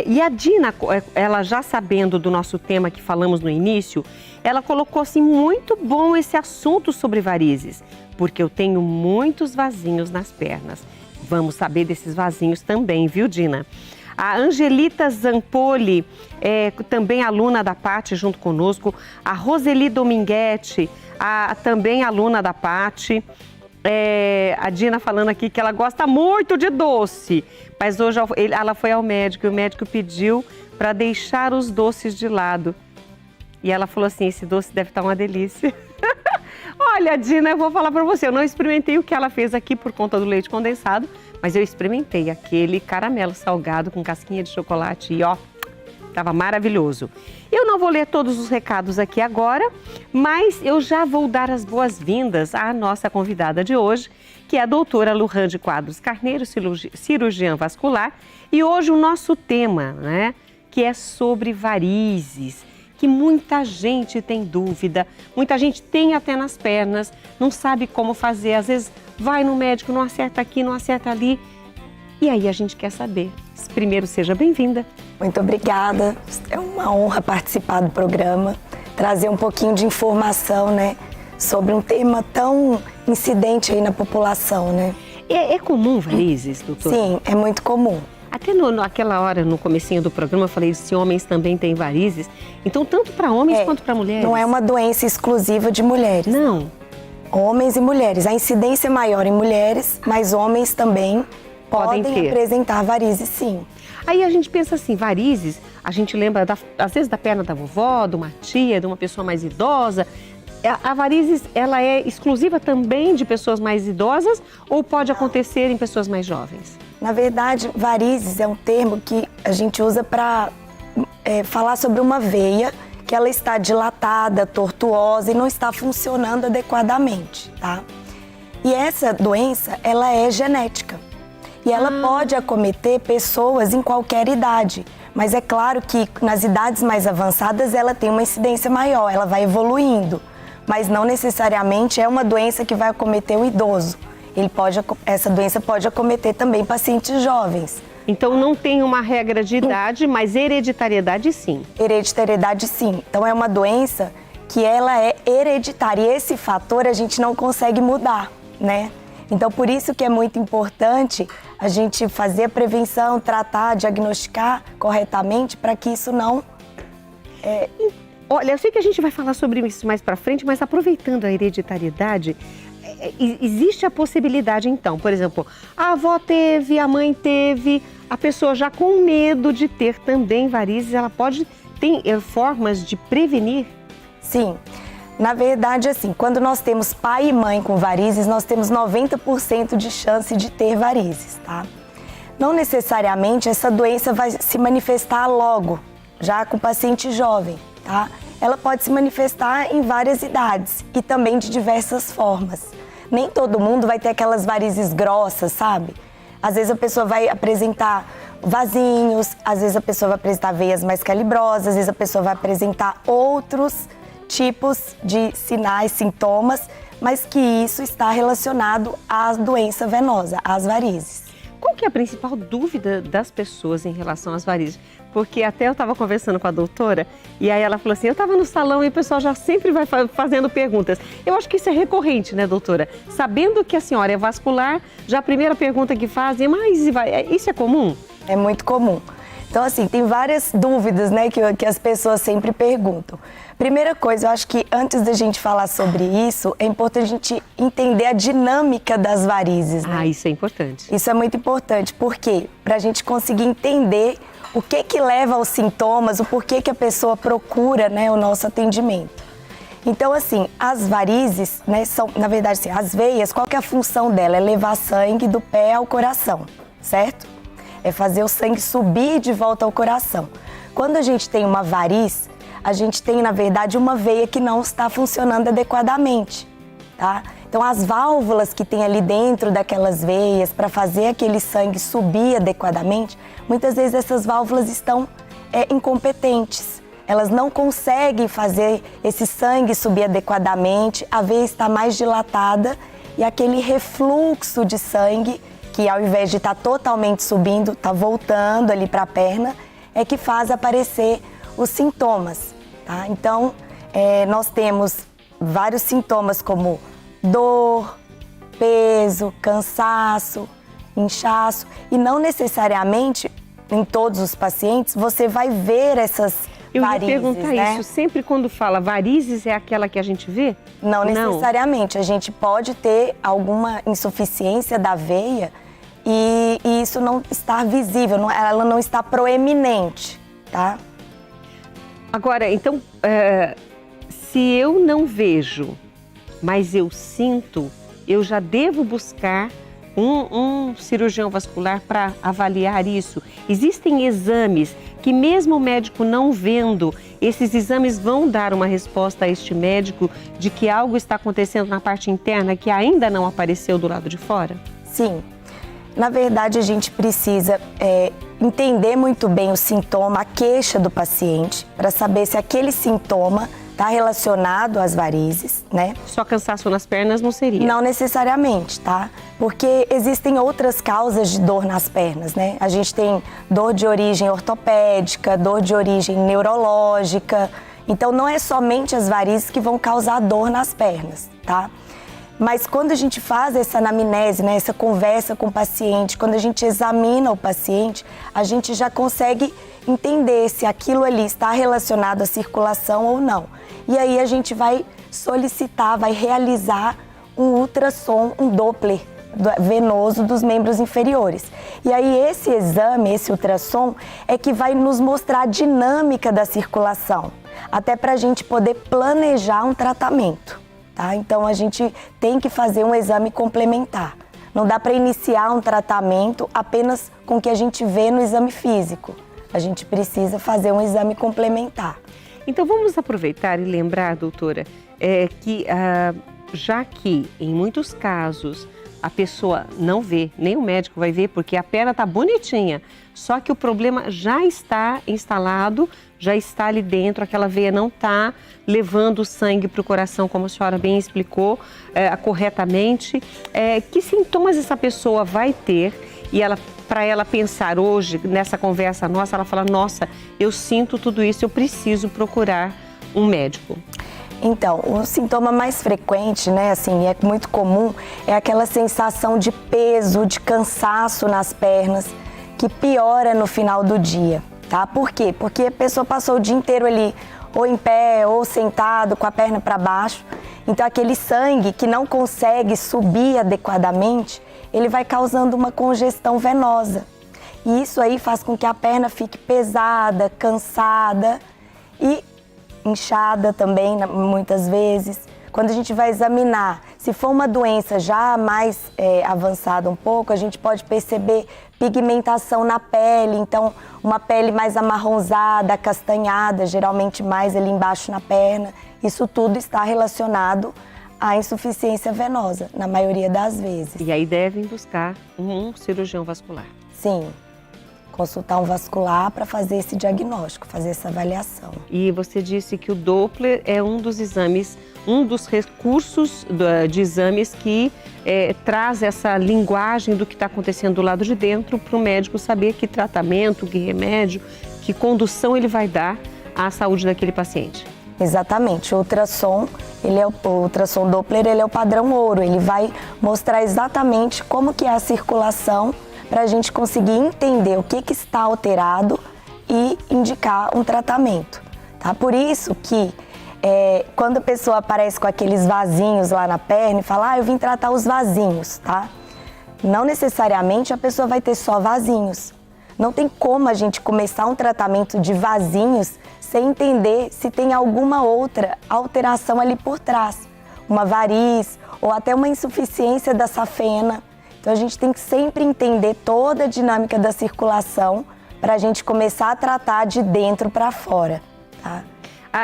E a Dina, ela já sabendo do nosso tema que falamos no início, ela colocou assim, muito bom esse assunto sobre varizes, porque eu tenho muitos vasinhos nas pernas. Vamos saber desses vasinhos também, viu, Dina? A Angelita Zampoli, também aluna da Pati junto conosco. A Roseli Dominguete, também aluna da Pati. A Dina falando aqui que ela gosta muito de doce, mas hoje ela foi ao médico e o médico pediu para deixar os doces de lado. E ela falou assim, esse doce deve estar uma delícia. Olha, Dina, eu vou falar para você, eu não experimentei o que ela fez aqui por conta do leite condensado, mas eu experimentei aquele caramelo salgado com casquinha de chocolate e ó, estava maravilhoso. Eu não vou ler todos os recados aqui agora, mas eu já vou dar as boas-vindas à nossa convidada de hoje, que é a doutora Lurran de Quadros Carneiro, cirurgiã vascular. E hoje o nosso tema, né, que é sobre varizes, que muita gente tem dúvida, muita gente tem até nas pernas, não sabe como fazer, às vezes vai no médico, não acerta aqui, não acerta ali. E aí a gente quer saber. Primeiro, seja bem-vinda. Muito obrigada. É uma honra participar do programa, trazer um pouquinho de informação, né, sobre um tema tão incidente aí na população, né? É comum varizes, doutora? Sim, é muito comum. Até naquela hora, no comecinho do programa, eu falei se homens também têm varizes. Então, tanto para homens quanto para mulheres. Não é uma doença exclusiva de mulheres. Não. Homens e mulheres. A incidência é maior em mulheres, mas homens também podem apresentar varizes, sim. Aí a gente pensa assim, varizes, a gente lembra às vezes da perna da vovó, de uma tia, de uma pessoa mais idosa. A varizes, ela é exclusiva também de pessoas mais idosas ou pode acontecer em pessoas mais jovens? Na verdade, varizes é um termo que a gente usa para falar sobre uma veia que ela está dilatada, tortuosa e não está funcionando adequadamente, tá? E essa doença, ela é genética. E ela pode acometer pessoas em qualquer idade. Mas é claro que nas idades mais avançadas ela tem uma incidência maior, ela vai evoluindo. Mas não necessariamente é uma doença que vai acometer o idoso. Essa doença pode acometer também pacientes jovens. Então não tem uma regra de idade, mas hereditariedade sim. Hereditariedade sim. Então é uma doença que ela é hereditária. E esse fator a gente não consegue mudar, né? Então, por isso que é muito importante a gente fazer a prevenção, tratar, diagnosticar corretamente para que isso não... Olha, eu sei que a gente vai falar sobre isso mais para frente, mas aproveitando a hereditariedade, existe a possibilidade então, por exemplo, a avó teve, a mãe teve, a pessoa já com medo de ter também varizes, ela pode ter formas de prevenir? Sim. Na verdade, assim, quando nós temos pai e mãe com varizes, nós temos 90% de chance de ter varizes, tá? Não necessariamente essa doença vai se manifestar logo, já com o paciente jovem, tá? Ela pode se manifestar em várias idades e também de diversas formas. Nem todo mundo vai ter aquelas varizes grossas, sabe? Às vezes a pessoa vai apresentar vasinhos, às vezes a pessoa vai apresentar veias mais calibrosas, às vezes a pessoa vai apresentar outros tipos de sinais, sintomas, mas que isso está relacionado à doença venosa, às varizes. Qual que é a principal dúvida das pessoas em relação às varizes? Porque até eu estava conversando com a doutora e aí ela falou assim, eu estava no salão e o pessoal já sempre vai fazendo perguntas. Eu acho que isso é recorrente, né, doutora? Sabendo que a senhora é vascular, já a primeira pergunta que fazem, mas isso é comum? É muito comum. Então, assim, tem várias dúvidas, né, que as pessoas sempre perguntam. Primeira coisa, eu acho que antes da gente falar sobre isso, é importante a gente entender a dinâmica das varizes, né? Ah, isso é importante. Isso é muito importante, porque para a gente conseguir entender o que leva aos sintomas, o porquê que a pessoa procura, né, o nosso atendimento. Então, assim, as varizes, né, são, na verdade, assim, as veias, qual que é a função dela? É levar sangue do pé ao coração, certo? É fazer o sangue subir de volta ao coração. Quando a gente tem uma variz, a gente tem, na verdade, uma veia que não está funcionando adequadamente, tá? Então, as válvulas que tem ali dentro daquelas veias para fazer aquele sangue subir adequadamente, muitas vezes essas válvulas estão incompetentes. Elas não conseguem fazer esse sangue subir adequadamente, a veia está mais dilatada e aquele refluxo de sangue que ao invés de estar totalmente subindo, está voltando ali para a perna, é que faz aparecer os sintomas, tá? Então, nós temos vários sintomas como dor, peso, cansaço, inchaço, e não necessariamente em todos os pacientes você vai ver essas Eu varizes, ia perguntar isso, sempre quando fala varizes é aquela que a gente vê? Não necessariamente, a gente pode ter alguma insuficiência da veia e isso não está visível, ela não está proeminente, tá? Agora, então, se eu não vejo, mas eu sinto, eu já devo buscar um cirurgião vascular para avaliar isso. Existem exames que mesmo o médico não vendo, esses exames vão dar uma resposta a este médico de que algo está acontecendo na parte interna que ainda não apareceu do lado de fora? Sim. Na verdade, a gente precisa entender muito bem o sintoma, a queixa do paciente, para saber se aquele sintoma está relacionado às varizes, né? Só cansaço nas pernas não seria? Não necessariamente, tá? Porque existem outras causas de dor nas pernas, né? A gente tem dor de origem ortopédica, dor de origem neurológica. Então, não é somente as varizes que vão causar dor nas pernas, tá? Mas quando a gente faz essa anamnese, né, essa conversa com o paciente, quando a gente examina o paciente, a gente já consegue entender se aquilo ali está relacionado à circulação ou não. E aí a gente vai solicitar, vai realizar um ultrassom, um Doppler venoso dos membros inferiores. E aí esse exame, esse ultrassom, é que vai nos mostrar a dinâmica da circulação, até para a gente poder planejar um tratamento. Tá? Então, a gente tem que fazer um exame complementar. Não dá para iniciar um tratamento apenas com o que a gente vê no exame físico. A gente precisa fazer um exame complementar. Então, vamos aproveitar e lembrar, doutora, que já que em muitos casos a pessoa não vê, nem o médico vai ver, porque a perna está bonitinha, só que o problema já está instalado, já está ali dentro, aquela veia não está levando o sangue para o coração, como a senhora bem explicou corretamente. Que sintomas essa pessoa vai ter? E para ela pensar hoje, nessa conversa nossa, ela fala, nossa, eu sinto tudo isso, eu preciso procurar um médico. Então, o sintoma mais frequente, né, assim, é muito comum, é aquela sensação de peso, de cansaço nas pernas, que piora no final do dia, tá? Por quê? Porque a pessoa passou o dia inteiro ali, ou em pé, ou sentado, com a perna para baixo. Então, aquele sangue que não consegue subir adequadamente, ele vai causando uma congestão venosa. E isso aí faz com que a perna fique pesada, cansada e inchada também, muitas vezes. Quando a gente vai examinar, se for uma doença já mais avançada um pouco, a gente pode perceber pigmentação na pele, então uma pele mais amarronzada, acastanhada, geralmente mais ali embaixo na perna. Isso tudo está relacionado à insuficiência venosa, na maioria das vezes. E aí devem buscar um cirurgião vascular. Sim. Consultar um vascular para fazer esse diagnóstico, fazer essa avaliação. E você disse que o Doppler é um dos exames, um dos recursos de exames que traz essa linguagem do que está acontecendo do lado de dentro para o médico saber que tratamento, que remédio, que condução ele vai dar à saúde daquele paciente. Exatamente. O ultrassom, o ultrassom Doppler, ele é o padrão ouro. Ele vai mostrar exatamente como que é a circulação para a gente conseguir entender o que está alterado e indicar um tratamento, tá? Por isso que quando a pessoa aparece com aqueles vasinhos lá na perna e fala, eu vim tratar os vasinhos, tá? Não necessariamente a pessoa vai ter só vasinhos. Não tem como a gente começar um tratamento de vasinhos sem entender se tem alguma outra alteração ali por trás. Uma variz ou até uma insuficiência da safena. Então, a gente tem que sempre entender toda a dinâmica da circulação para a gente começar a tratar de dentro para fora, tá?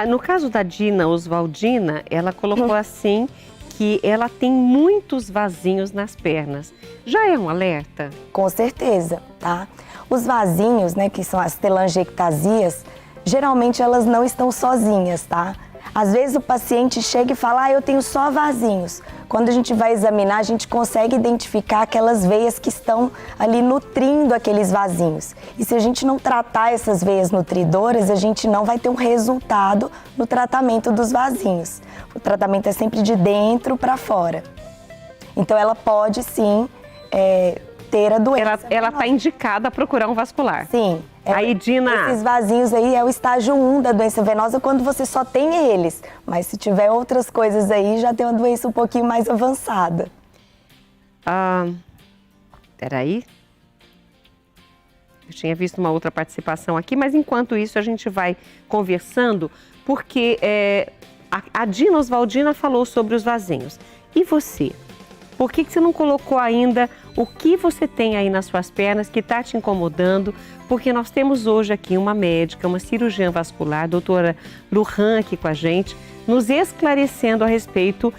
No caso da Dina Oswaldina, ela colocou assim que ela tem muitos vasinhos nas pernas. Já é um alerta? Com certeza, tá? Os vasinhos, né, que são as telangiectasias, geralmente elas não estão sozinhas, tá? Às vezes o paciente chega e fala, eu tenho só vasinhos. quando a gente vai examinar, a gente consegue identificar aquelas veias que estão ali nutrindo aqueles vasinhos. E se a gente não tratar essas veias nutridoras, a gente não vai ter um resultado no tratamento dos vasinhos. O tratamento é sempre de dentro para fora. Então, ela pode sim ter a doença. Ela está indicada a procurar um vascular. Sim. Aí, Dina... Esses vasinhos aí é o estágio 1 da doença venosa, quando você só tem eles. Mas se tiver outras coisas aí, já tem uma doença um pouquinho mais avançada. Peraí. Eu tinha visto uma outra participação aqui, mas enquanto isso a gente vai conversando, porque a Dina Oswaldina falou sobre os vasinhos. E você? Por que você não colocou ainda o que você tem aí nas suas pernas que está te incomodando? Porque nós temos hoje aqui uma médica, uma cirurgiã vascular, a doutora Lujan, aqui com a gente, nos esclarecendo a respeito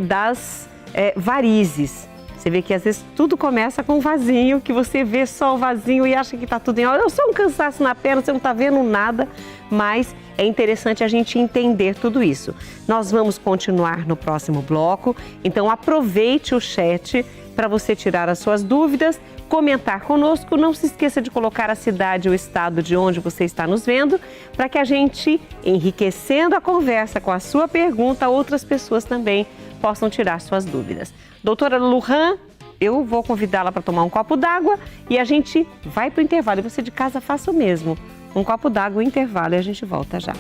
das varizes. Você vê que às vezes tudo começa com um vasinho, que você vê só o vasinho e acha que está tudo em ordem. Eu só um cansaço na perna, você não está vendo nada, mas é interessante a gente entender tudo isso. Nós vamos continuar no próximo bloco, então aproveite o chat para você tirar as suas dúvidas, comentar conosco. Não se esqueça de colocar a cidade ou o estado de onde você está nos vendo, para que a gente, enriquecendo a conversa com a sua pergunta, outras pessoas também possam tirar suas dúvidas. Doutora Lujan, eu vou convidá-la para tomar um copo d'água e a gente vai para o intervalo. E você de casa faça o mesmo. Um copo d'água, intervalo, e a gente volta já.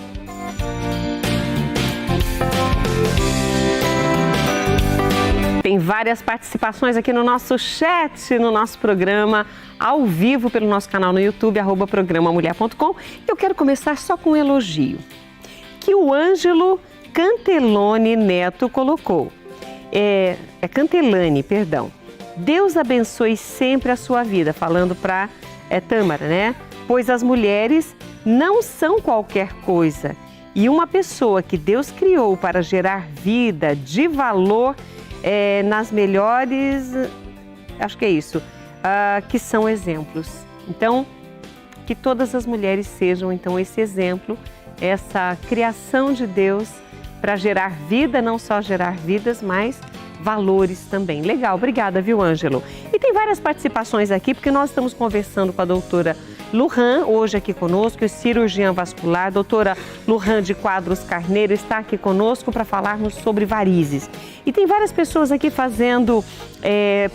Tem várias participações aqui no nosso chat, no nosso programa, ao vivo pelo nosso canal no YouTube, @programamulher.com. Eu quero começar só com um elogio, que o Ângelo Cantelone Neto colocou. Cantelani, perdão. Deus abençoe sempre a sua vida, falando para Tâmara, né? Pois as mulheres não são qualquer coisa. E uma pessoa que Deus criou para gerar vida de valor nas melhores, acho que é isso, que são exemplos. Então, que todas as mulheres sejam, então, esse exemplo, essa criação de Deus para gerar vida, não só gerar vidas, mas valores também. Legal, obrigada, viu, Ângelo? E tem várias participações aqui, porque nós estamos conversando com a doutora Lujan, hoje aqui conosco, cirurgiã vascular. A doutora Lujan de Quadros Carneiro está aqui conosco para falarmos sobre varizes. E tem várias pessoas aqui fazendo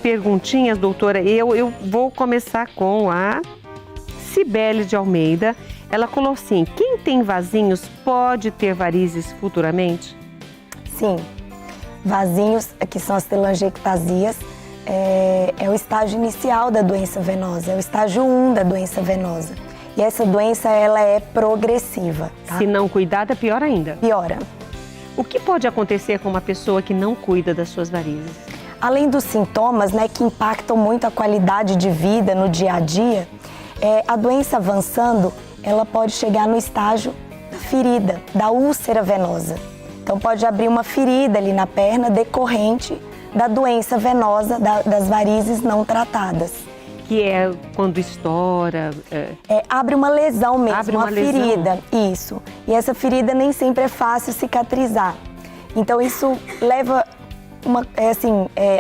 perguntinhas, doutora. Eu vou começar com a Cibele de Almeida. Ela falou assim: quem tem vasinhos pode ter varizes futuramente? Sim. Vasinhos, que são as telangiectasias, é o estágio inicial da doença venosa, é o estágio 1 da doença venosa. E essa doença, ela é progressiva. Tá? Se não cuidada, pior ainda. Piora. O que pode acontecer com uma pessoa que não cuida das suas varizes? Além dos sintomas, né, que impactam muito a qualidade de vida no dia a dia, a doença avançando, ela pode chegar no estágio da ferida, da úlcera venosa. Então pode abrir uma ferida ali na perna decorrente da doença venosa, das varizes não tratadas. Que é quando estoura... abre uma lesão mesmo, abre uma ferida. Isso. E essa ferida nem sempre é fácil cicatrizar. Então isso leva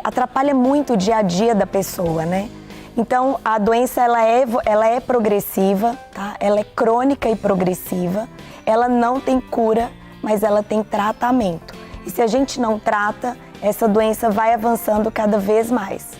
atrapalha muito o dia a dia da pessoa, né? Então a doença ela é progressiva, tá? Ela é crônica e progressiva. Ela não tem cura, mas ela tem tratamento. E se a gente não trata, essa doença vai avançando cada vez mais.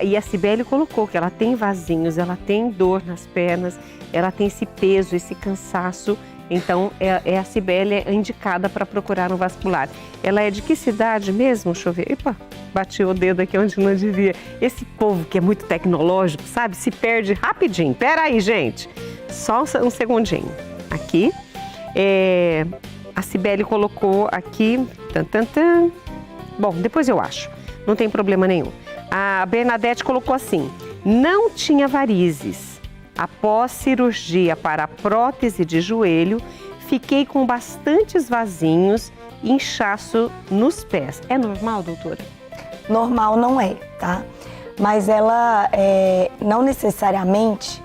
E a Cibele colocou que ela tem vasinhos, ela tem dor nas pernas, ela tem esse peso, esse cansaço. Então, a Cibele é indicada para procurar um vascular. Ela é de que cidade mesmo? Deixa eu ver. Epa, bati o dedo aqui onde não devia. Esse povo que é muito tecnológico, sabe? Se perde rapidinho. Pera aí, gente. Só um segundinho. Aqui. A Cibele colocou aqui. Bom, depois eu acho. Não tem problema nenhum. A Bernadette colocou assim: não tinha varizes. Após cirurgia para a prótese de joelho, fiquei com bastantes vasinhos e inchaço nos pés. É normal, doutora? Normal não é, tá? Mas ela não necessariamente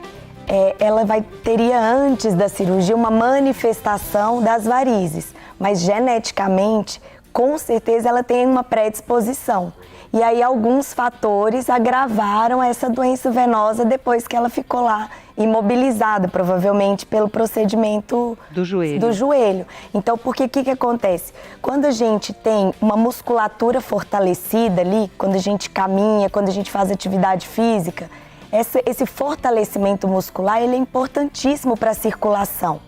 ela teria antes da cirurgia uma manifestação das varizes, mas geneticamente, com certeza ela tem uma predisposição. E aí alguns fatores agravaram essa doença venosa depois que ela ficou lá imobilizada, provavelmente pelo procedimento do joelho. Então, porque o que acontece? Quando a gente tem uma musculatura fortalecida ali, quando a gente caminha, quando a gente faz atividade física, esse fortalecimento muscular ele é importantíssimo para a circulação.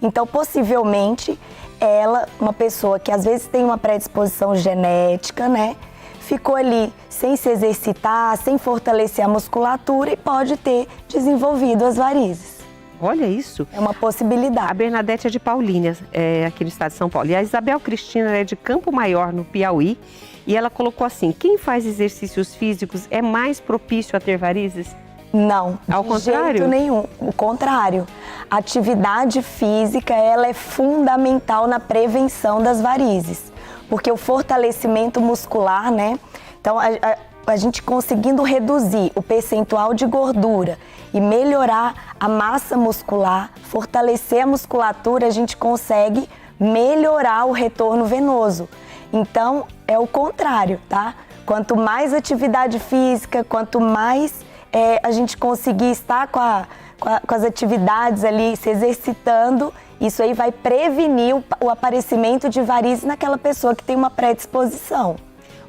Então, possivelmente, uma pessoa que às vezes tem uma predisposição genética, né? Ficou ali sem se exercitar, sem fortalecer a musculatura e pode ter desenvolvido as varizes. Olha isso. É uma possibilidade. A Bernadette é de Paulínia, aqui no estado de São Paulo. E a Isabel Cristina é de Campo Maior, no Piauí. E ela colocou assim, quem faz exercícios físicos é mais propício a ter varizes? Não, ao contrário? De jeito nenhum. O contrário. A atividade física, ela é fundamental na prevenção das varizes. Porque o fortalecimento muscular, né? Então, a gente conseguindo reduzir o percentual de gordura e melhorar a massa muscular, fortalecer a musculatura, a gente consegue melhorar o retorno venoso. Então, é o contrário, tá? Quanto mais atividade física, quanto mais a gente conseguir estar com as atividades ali, se exercitando, isso aí vai prevenir o aparecimento de varizes naquela pessoa que tem uma predisposição.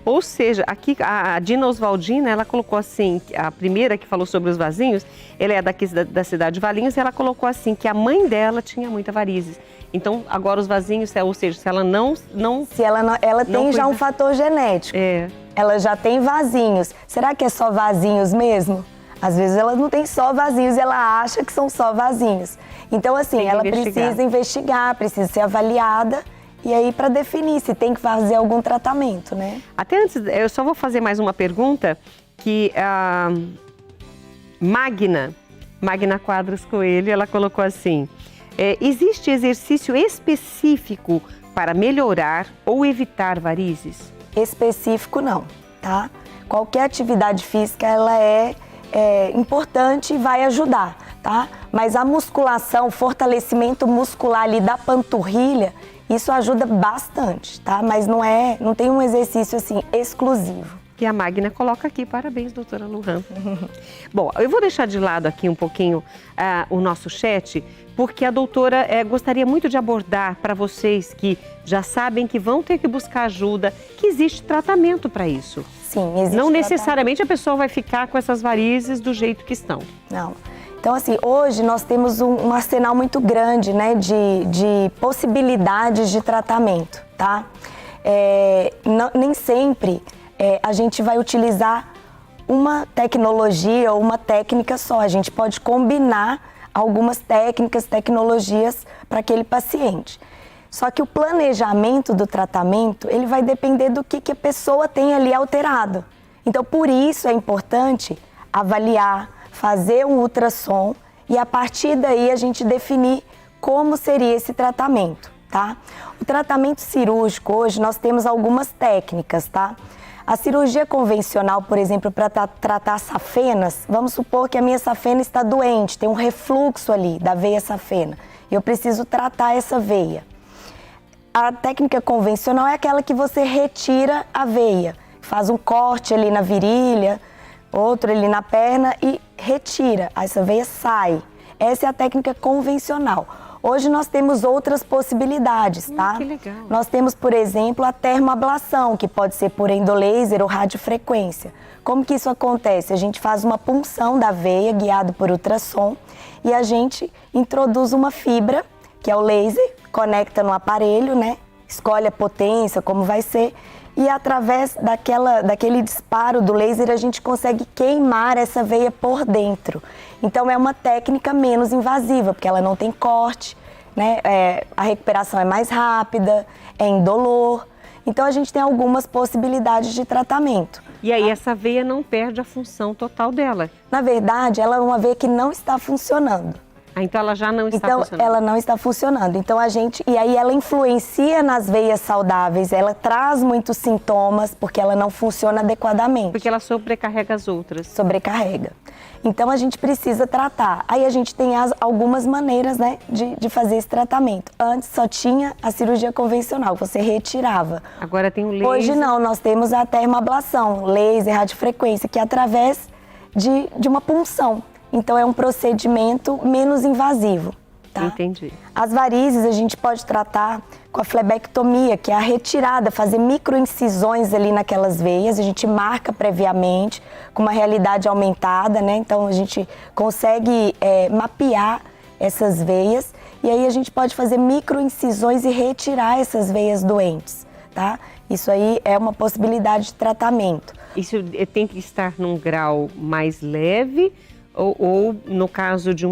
Ou seja, aqui a Dina Oswaldina, ela colocou assim, a primeira que falou sobre os vasinhos, ela é daqui da cidade de Valinhos, e ela colocou assim, que a mãe dela tinha muita varizes. Então, agora os vasinhos, ou seja, se ela não... Se ela tem já um fator genético. Ela já tem vasinhos. Será que é só vasinhos mesmo? Às vezes ela não tem só vasinhos e ela acha que são só vasinhos. Então, assim, ela precisa investigar, precisa ser avaliada e aí para definir se tem que fazer algum tratamento, né? Até antes, eu só vou fazer mais uma pergunta que a Magna Quadros Coelho, ela colocou assim, existe exercício específico para melhorar ou evitar varizes? Específico não, tá? Qualquer atividade física, ela é importante e vai ajudar, tá? Mas a musculação, o fortalecimento muscular ali da panturrilha, isso ajuda bastante, tá? Mas não tem um exercício assim exclusivo. E a Magna coloca aqui, parabéns, doutora Lujan. Bom, eu vou deixar de lado aqui um pouquinho o nosso chat, porque a doutora gostaria muito de abordar para vocês que já sabem que vão ter que buscar ajuda, que existe tratamento para isso. Sim, existe. Não necessariamente a pessoa vai ficar com essas varizes do jeito que estão. Não. Então, assim, hoje nós temos um arsenal muito grande, né, de possibilidades de tratamento, tá? Nem sempre a gente vai utilizar uma tecnologia ou uma técnica só. A gente pode combinar algumas técnicas, tecnologias para aquele paciente. Só que o planejamento do tratamento, ele vai depender do que a pessoa tem ali alterado. Então, por isso é importante avaliar, fazer um ultrassom e a partir daí a gente definir como seria esse tratamento, tá? O tratamento cirúrgico, hoje nós temos algumas técnicas, tá? A cirurgia convencional, por exemplo, para tratar safenas, vamos supor que a minha safena está doente, tem um refluxo ali da veia safena e eu preciso tratar essa veia. A técnica convencional é aquela que você retira a veia, faz um corte ali na virilha, outro ali na perna e retira, essa veia sai. Essa é a técnica convencional. Hoje nós temos outras possibilidades, tá? Que legal. Nós temos, por exemplo, a termoablação, que pode ser por endolaser ou radiofrequência. Como que isso acontece? A gente faz uma punção da veia, guiado por ultrassom, e a gente introduz uma fibra, que é o laser, conecta no aparelho, né? Escolhe a potência, como vai ser, e através daquele disparo do laser a gente consegue queimar essa veia por dentro. Então é uma técnica menos invasiva, porque ela não tem corte, né? A recuperação é mais rápida, é indolor. Então a gente tem algumas possibilidades de tratamento. E aí essa veia não perde a função total dela? Na verdade, ela é uma veia que não está funcionando. Ah, então ela já não está Então, funcionando. ela não está funcionando. Então, e aí ela influencia nas veias saudáveis, ela traz muitos sintomas, porque ela não funciona adequadamente. Porque ela sobrecarrega as outras. Sobrecarrega. Então, a gente precisa tratar. Aí a gente tem algumas maneiras, né, de fazer esse tratamento. Antes só tinha a cirurgia convencional, você retirava. Agora tem o laser. Hoje não, nós temos a termoablação, laser, radiofrequência, que é através de uma punção. Então, é um procedimento menos invasivo, tá? Entendi. As varizes a gente pode tratar com a flebectomia, que é a retirada, fazer microincisões ali naquelas veias. A gente marca previamente, com uma realidade aumentada, né? Então, a gente consegue mapear essas veias e aí a gente pode fazer microincisões e retirar essas veias doentes, tá? Isso aí é uma possibilidade de tratamento. Isso tem que estar num grau mais leve ou no caso de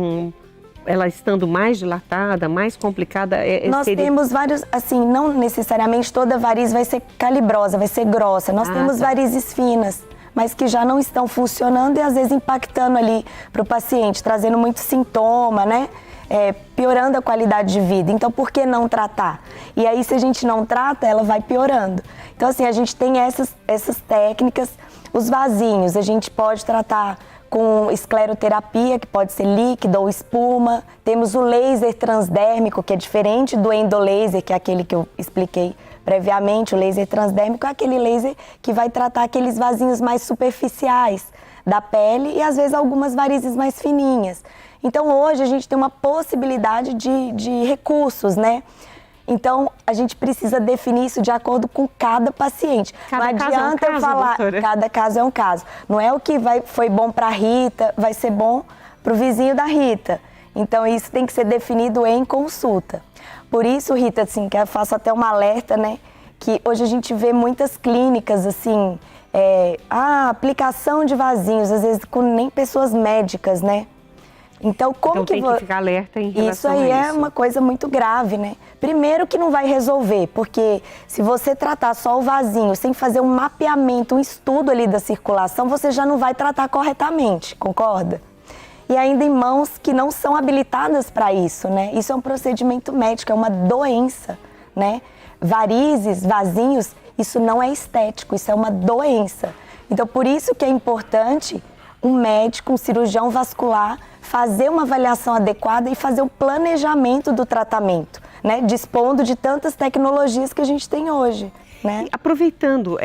ela estando mais dilatada, mais complicada? Nós temos vários, assim, não necessariamente toda variz vai ser calibrosa, vai ser grossa. Nós temos varizes finas, mas que já não estão funcionando e às vezes impactando ali para o paciente, trazendo muito sintoma, né? Piorando a qualidade de vida. Então, por que não tratar? E aí, se a gente não trata, ela vai piorando. Então, assim, a gente tem essas técnicas. Os vasinhos, a gente pode tratar com escleroterapia, que pode ser líquido ou espuma. Temos o laser transdérmico, que é diferente do endolaser, que é aquele que eu expliquei previamente. O laser transdérmico é aquele laser que vai tratar aqueles vasinhos mais superficiais da pele e, às vezes, algumas varizes mais fininhas. Então, hoje, a gente tem uma possibilidade de recursos, né? Então, a gente precisa definir isso de acordo com cada paciente. Cada não caso adianta é um caso, eu falar, doutora. cada caso é um caso. Não é o que foi bom para a Rita, vai ser bom para o vizinho da Rita. Então, isso tem que ser definido em consulta. Por isso, Rita, assim, que eu faço até uma alerta, né? Que hoje a gente vê muitas clínicas, assim, aplicação de vasinhos, às vezes com nem pessoas médicas, né? Então, como tem que ficar alerta em relação isso aí é uma coisa muito grave, né? Primeiro que não vai resolver, porque se você tratar só o vasinho sem fazer um mapeamento, um estudo ali da circulação, você já não vai tratar corretamente, concorda? E ainda em mãos que não são habilitadas para isso, né? Isso é um procedimento médico, é uma doença, né? Varizes, vasinhos, isso não é estético, isso é uma doença. Então, por isso que é importante um médico, um cirurgião vascular, fazer uma avaliação adequada e fazer o planejamento do tratamento, né? Dispondo de tantas tecnologias que a gente tem hoje, né? E aproveitando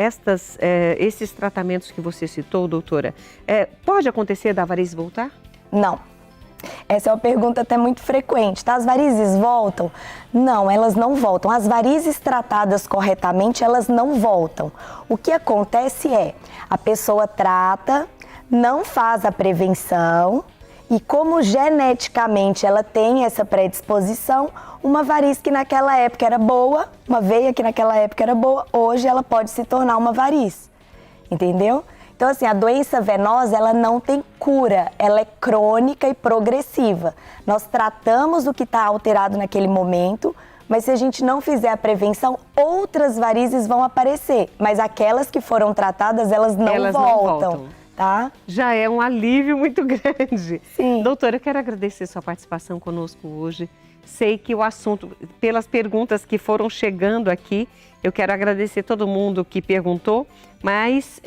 esses tratamentos que você citou, doutora, pode acontecer da variz voltar? Não. Essa é uma pergunta até muito frequente, tá? As varizes voltam? Não, elas não voltam. As varizes tratadas corretamente, elas não voltam. O que acontece é, a pessoa trata, não faz a prevenção e como geneticamente ela tem essa predisposição, uma variz que naquela época era boa, uma veia que naquela época era boa, hoje ela pode se tornar uma variz, entendeu? Então, assim, a doença venosa, ela não tem cura, ela é crônica e progressiva. Nós tratamos o que está alterado naquele momento, mas se a gente não fizer a prevenção, outras varizes vão aparecer, mas aquelas que foram tratadas, elas não voltam. Tá? Já é um alívio muito grande. Sim. Doutora, eu quero agradecer sua participação conosco hoje. Sei que o assunto, pelas perguntas que foram chegando aqui, eu quero agradecer todo mundo que perguntou, mas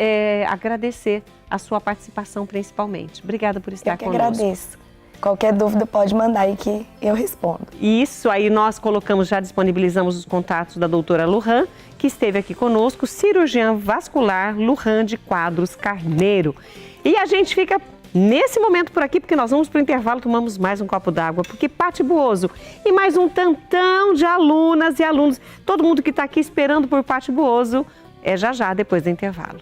agradecer a sua participação principalmente. Obrigada por estar conosco. Eu que agradeço. Qualquer dúvida pode mandar aí que eu respondo. Isso, aí nós já disponibilizamos os contatos da doutora Lurran, que esteve aqui conosco, cirurgiã vascular Lurran de Quadros Carneiro. E a gente fica nesse momento por aqui, porque nós vamos para o intervalo, tomamos mais um copo d'água, porque Pati Buoso e mais um tantão de alunas e alunos, todo mundo que está aqui esperando por Pati Buoso, já depois do intervalo.